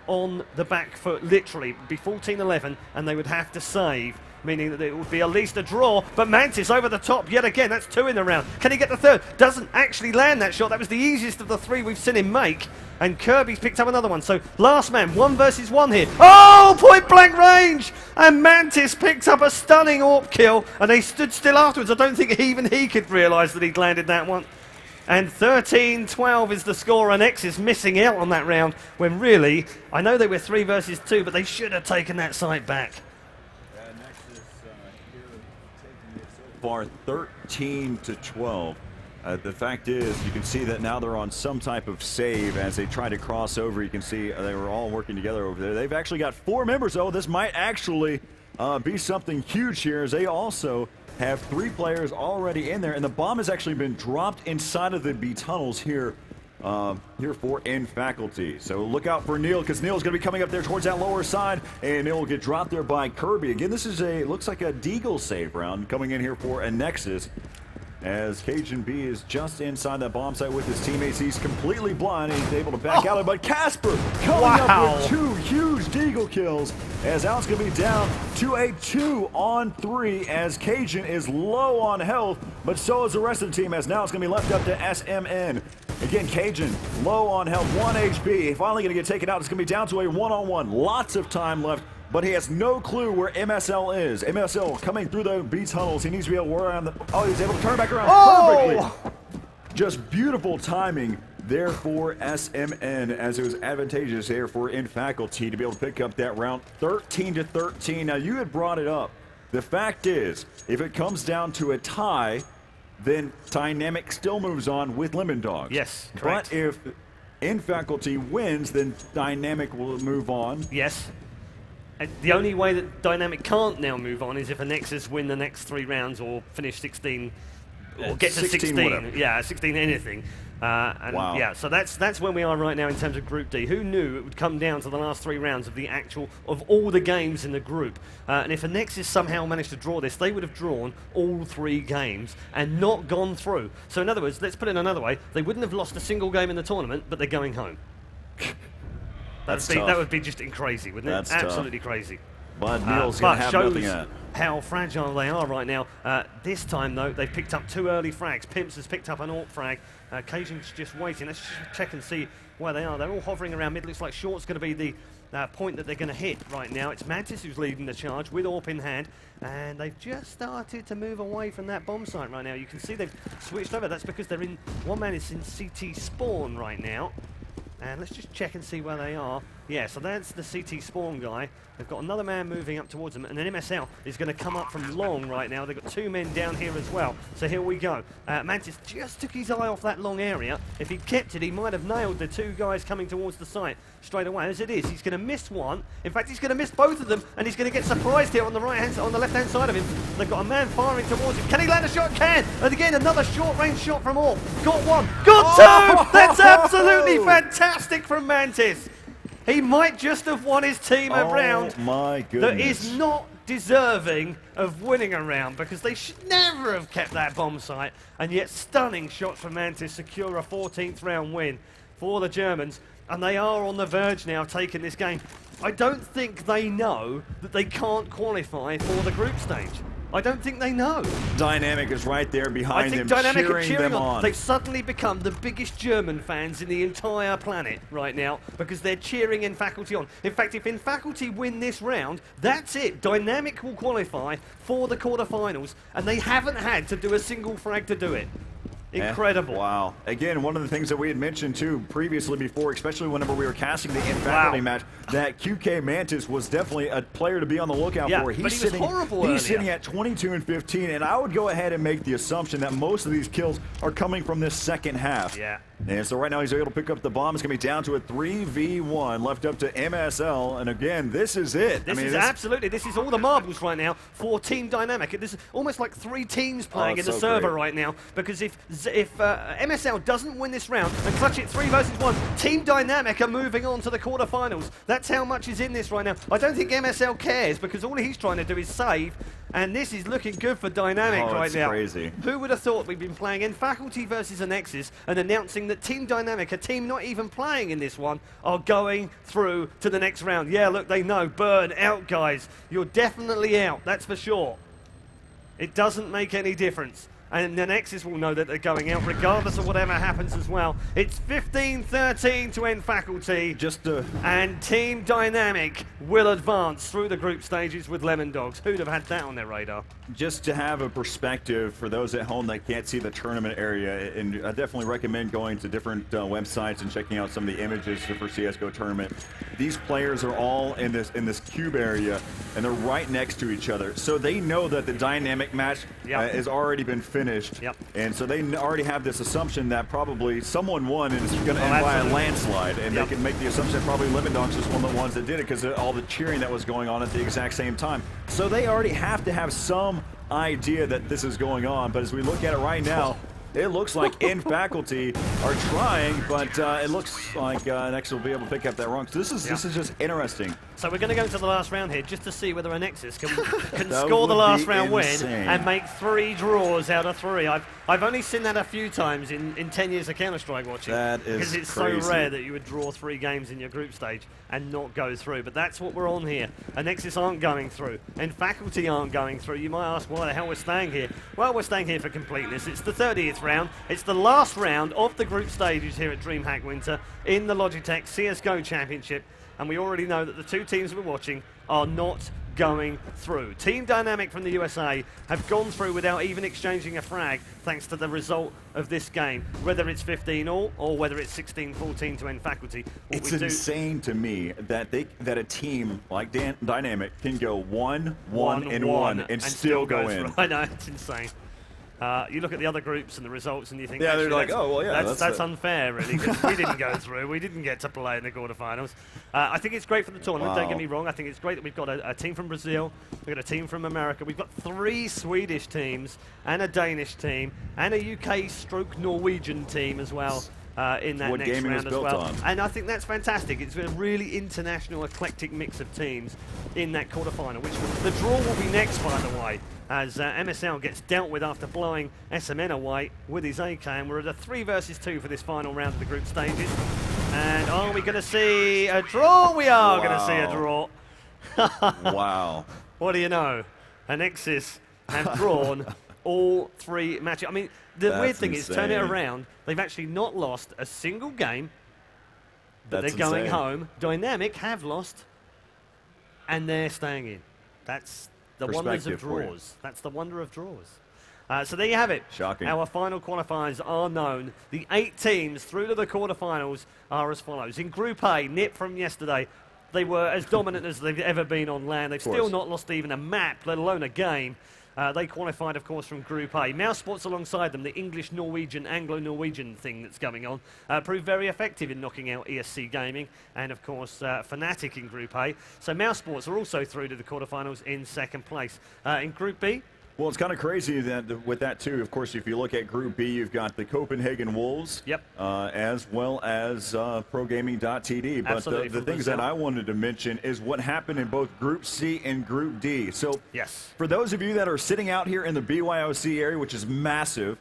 on the back foot, literally. It would be 14-11, and they would have to save, meaning that it would be at least a draw. But Mantis over the top yet again. That's 2 in the round. Can he get the third? Doesn't actually land that shot. That was the easiest of the 3 we've seen him make. And Kirby's picked up another one. So last man, 1 versus 1 here. Oh, point blank range! And Mantis picks up a stunning AWP kill. And they stood still afterwards. I don't think even he could realise that he'd landed that one. And 13-12 is the score. Anexis missing out on that round when really, I know they were 3 versus 2, but they should have taken that site back. Far 13-12. The fact is, you can see that now they're on some type of save as they try to cross over. You can see they were all working together over there. They've actually got 4 members, though. This might actually be something huge here, as they also have 3 players already in there, and the bomb has actually been dropped inside of the B tunnels here. Here for Faculty. So look out for Neil, because Neil's going to be coming up there towards that lower side, and Neil will get dropped there by Kirby. Again, this is looks like a Deagle save round coming in here for Anexis. as Cajun B is just inside that bomb site with his teammates. He's completely blind. He's able to back out, but Casper coming up with 2 huge deagle kills, as Al's going to be down to a 2-on-3 as Cajun is low on health, but so is the rest of the team, as now it's going to be left up to SMN. Again, Cajun low on health, 1 HP. Finally going to get taken out. It's going to be down to a 1-on-1. Lots of time left, but he has no clue where MSL is. MSL coming through the B tunnels. He needs to be able to work around the... Oh, he's able to turn back around perfectly. Just beautiful timing there for SMN, as it was advantageous here for In Faculty to be able to pick up that round 13-13. Now, you had brought it up. The fact is, if it comes down to a tie, then Dynamic still moves on with Lemondogs. Yes, correct. But if In Faculty wins, then Dynamic will move on. Yes. The only way that Dynamic can't now move on is if Anexis win the next 3 rounds or finish 16, or get to 16. Whatever. Yeah, 16 anything. And wow. Yeah, so that's where we are right now in terms of Group D. Who knew it would come down to the last 3 rounds of all the games in the group? And if Anexis somehow managed to draw this, they would have drawn all 3 games and not gone through. So in other words, let's put it another way, they wouldn't have lost a single game in the tournament, but they're going home. That would be just crazy, wouldn't it? That's absolutely crazy. But Neil's going to have nothing at. How fragile they are right now. This time, though, they've picked up 2 early frags. Pimps has picked up an AWP frag. Cajun's just waiting. Let's just check and see where they are. They're all hovering around mid. Looks like Short's going to be the point that they're going to hit right now. It's Mantis who's leading the charge with AWP in hand. And they've just started to move away from that bomb site right now. You can see they've switched over. That's because they're in... One man is in CT spawn right now. And let's just check and see where they are. Yeah, so that's the CT spawn guy. They've got another man moving up towards them, and then MSL is going to come up from long right now. They've got 2 men down here as well. So here we go. Mantis just took his eye off that long area. If he'd kept it, he might have nailed the 2 guys coming towards the site straight away. As it is, he's going to miss one. In fact, he's going to miss both of them, and he's going to get surprised here on the on the left-hand side of him. They've got a man firing towards him. Can he land a shot? Can! And again, another short-range shot from AWP. Got 1. Got 2! That's absolutely fantastic from Mantis. He might just have won his team a round my goodness. that is not deserving of winning a round, because they should never have kept that bomb site, and yet stunning shots from Mantis secure a 14th round win for the Germans, and they are on the verge now of taking this game. I don't think they know that they can't qualify for the group stage. I don't think they know. Dynamic is right there behind them, Dynamic cheering them on. They've suddenly become the biggest German fans in the entire planet right now, because they're cheering In Faculty on. In fact, if In Faculty win this round, that's it. Dynamic will qualify for the quarterfinals, and they haven't had to do a single frag to do it. Incredible. Wow. Again, one of the things that we had mentioned too previously before, especially whenever we were casting the In Faculty match, that QK Mantis was definitely a player to be on the lookout for. But he was horrible earlier. He's sitting at 22 and 15, and I would go ahead and make the assumption that most of these kills are coming from this second half. Yeah. And so right now he's able to pick up the bomb. It's going to be down to a 3v1 left up to MSL. And again, this is it. This is all the marbles right now for Team Dynamic. This is almost like 3 teams playing in the server right now. Because if MSL doesn't win this round and clutch it 3 versus 1, Team Dynamic are moving on to the quarterfinals. That's how much is in this right now. I don't think MSL cares, because all he's trying to do is save. And this is looking good for Dynamic right now. Crazy. Who would have thought we'd been playing In Faculty versus Anexis and announcing that Team Dynamic, a team not even playing in this one, are going through to the next round. Yeah, look, they know. Burn out, guys. You're definitely out, that's for sure. It doesn't make any difference. And Anexis will know that they're going out regardless of whatever happens as well. It's 15-13 to In Faculty. And Team Dynamic will advance through the group stages with Lemondogs. Who'd have had that on their radar? Just to have a perspective for those at home that can't see the tournament area, and I definitely recommend going to different websites and checking out some of the images for CSGO tournament. These players are all in this cube area, and they're right next to each other. So they know that the Dynamic match has already been finished. And so they already have this assumption that probably someone won, and it's going to end by a landslide. And they can make the assumption that probably Lemondogs was one of the ones that did it, because of all the cheering that was going on at the exact same time. So they already have to have some idea that this is going on. But as we look at it right now, it looks like In Faculty are trying, but it looks like Anexis will be able to pick up that wrong. So this is just interesting. So we're going to go into the last round here just to see whether Anexis can score the last round win and make 3 draws out of 3. I've only seen that a few times in 10 years of Counter-Strike watching. That is because it's crazy. so rare that you would draw 3 games in your group stage and not go through. But that's what we're on here. Anexis aren't going through, and Faculty aren't going through. You might ask why the hell we're staying here. Well, we're staying here for completeness. It's the 30th round. It's the last round of the group stages here at DreamHack Winter in the Logitech CSGO Championship. And we already know that the 2 teams we're watching are not going through. Team Dynamic from the USA have gone through without even exchanging a frag, thanks to the result of this game. Whether it's 15-all or whether it's 16-14 to end Faculty. It's insane to me that a team like Dynamic can go 1-1-1 and still go in. I know, it's insane. You look at the other groups and the results and you think, yeah, they're like, oh, well, yeah, that's unfair, really, because we didn't go through. We didn't get to play in the quarterfinals. I think it's great for the tournament, don't get me wrong. I think it's great that we've got a team from Brazil, we've got a team from America, we've got 3 Swedish teams and a Danish team and a UK/Norwegian team as well. In that what next gaming round is as built well. on. And I think that's fantastic. It's a really international, eclectic mix of teams in that quarterfinal, which the draw will be next, by the way, as MSL gets dealt with after blowing SMN away with his AK, and we're at a 3 versus 2 for this final round of the group stages. And are we going to see a draw? We are going to see a draw. Wow. What do you know? Anexis have drawn all 3 matches. I mean, the weird thing is, turn it around, they've actually not lost a single game, but they're going home. Dynamic have lost, and they're staying in. That's the wonders of draws. That's the wonder of draws. So there you have it. Shocking. Our final qualifiers are known. The 8 teams through to the quarterfinals are as follows. In Group A, NIP from yesterday, they were as dominant as they've ever been on land. They've still not lost even a map, let alone a game. They qualified, of course, from Group A. Mouse Sports alongside them, the English-Norwegian, Anglo-Norwegian thing that's going on, proved very effective in knocking out ESC Gaming and, of course, Fnatic in Group A. So Mouse Sports are also through to the quarterfinals in 2nd place. In Group B, well, it's kind of crazy that with that, too. Of course, if you look at Group B, you've got the Copenhagen Wolves, as well as ProGaming.td. But the things that I wanted to mention is what happened in both Group C and Group D. So for those of you that are sitting out here in the BYOC area, which is massive,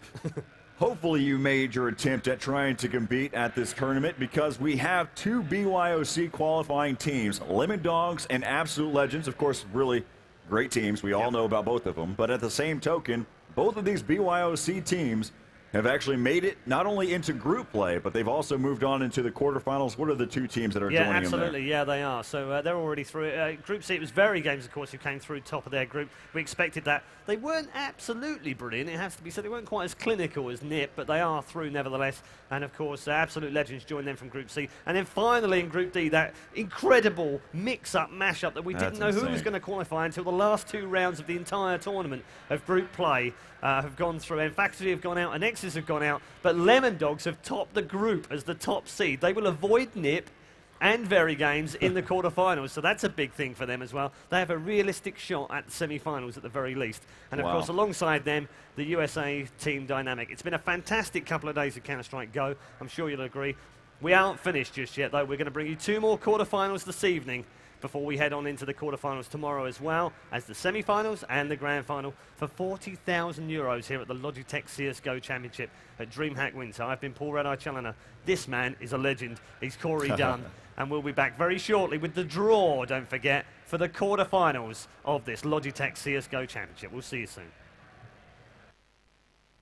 hopefully you made your attempt at trying to compete at this tournament, because we have 2 BYOC qualifying teams, Lemondogs and Absolute Legends, of course, really great teams. We all know about both of them. But at the same token, both of these BYOC teams have actually made it not only into group play, but they've also moved on into the quarterfinals. What are the 2 teams that are joining them there? Absolutely. Yeah, they are. So they're already through. Group C, it was Very Games, of course, who came through top of their group. We expected that. They weren't absolutely brilliant, it has to be said. They weren't quite as clinical as NIP, but they are through nevertheless. And, of course, Absolute Legends joined them from Group C. And then finally in Group D, that incredible mix-up, mash-up that we didn't know who was going to qualify until the last 2 rounds of the entire tournament of group play have gone through. And Faculty have gone out, and Anexis have gone out, but Lemondogs have topped the group as the top seed. They will avoid NIP and Very Games in the quarterfinals, so that's a big thing for them as well. They have a realistic shot at the semi-finals at the very least. And of course, alongside them, the USA Team Dynamic. It's been a fantastic couple of days of Counter-Strike Go. I'm sure you'll agree. We aren't finished just yet, though. We're going to bring you 2 more quarterfinals this evening before we head on into the quarterfinals tomorrow, as well as the semi-finals and the grand final for €40,000 here at the Logitech CSGO Championship at DreamHack Winter. I've been Paul Redeye Challoner. This man is a legend. He's Corey Dunn. And we'll be back very shortly with the draw, don't forget, for the quarterfinals of this Logitech CSGO Championship. We'll see you soon.